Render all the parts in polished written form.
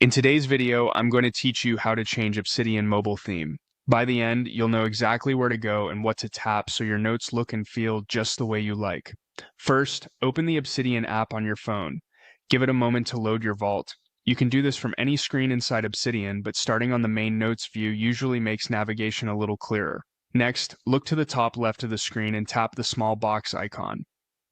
In today's video, I'm going to teach you how to change Obsidian Mobile theme. By the end, you'll know exactly where to go and what to tap so your notes look and feel just the way you like. First, open the Obsidian app on your phone. Give it a moment to load your vault. You can do this from any screen inside Obsidian, but starting on the main notes view usually makes navigation a little clearer. Next, look to the top left of the screen and tap the small box icon.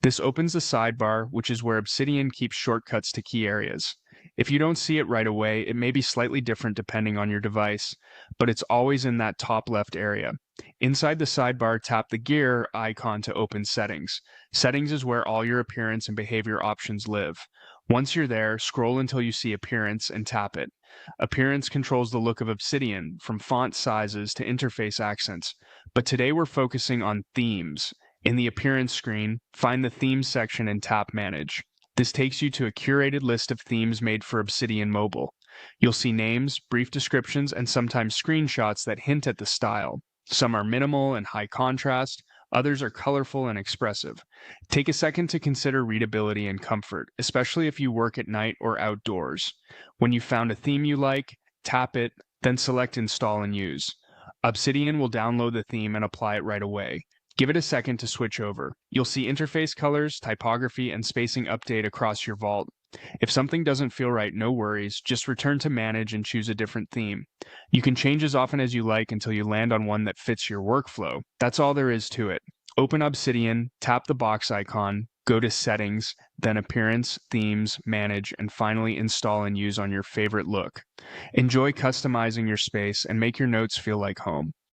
This opens the sidebar, which is where Obsidian keeps shortcuts to key areas. If you don't see it right away, it may be slightly different depending on your device, but it's always in that top left area. Inside the sidebar, tap the gear icon to open Settings. Settings is where all your appearance and behavior options live. Once you're there, scroll until you see Appearance and tap it. Appearance controls the look of Obsidian, from font sizes to interface accents, but today we're focusing on themes. In the Appearance screen, find the Themes section and tap Manage. This takes you to a curated list of themes made for Obsidian Mobile. You'll see names, brief descriptions, and sometimes screenshots that hint at the style. Some are minimal and high contrast, others are colorful and expressive. Take a second to consider readability and comfort, especially if you work at night or outdoors. When you've found a theme you like, tap it, then select Install and Use. Obsidian will download the theme and apply it right away. Give it a second to switch over. You'll see interface colors, typography, and spacing update across your vault. If something doesn't feel right, no worries, just return to Manage and choose a different theme. You can change as often as you like until you land on one that fits your workflow. That's all there is to it. Open Obsidian, tap the box icon, go to Settings, then Appearance, Themes, Manage, and finally Install and Use on your favorite look. Enjoy customizing your space and make your notes feel like home.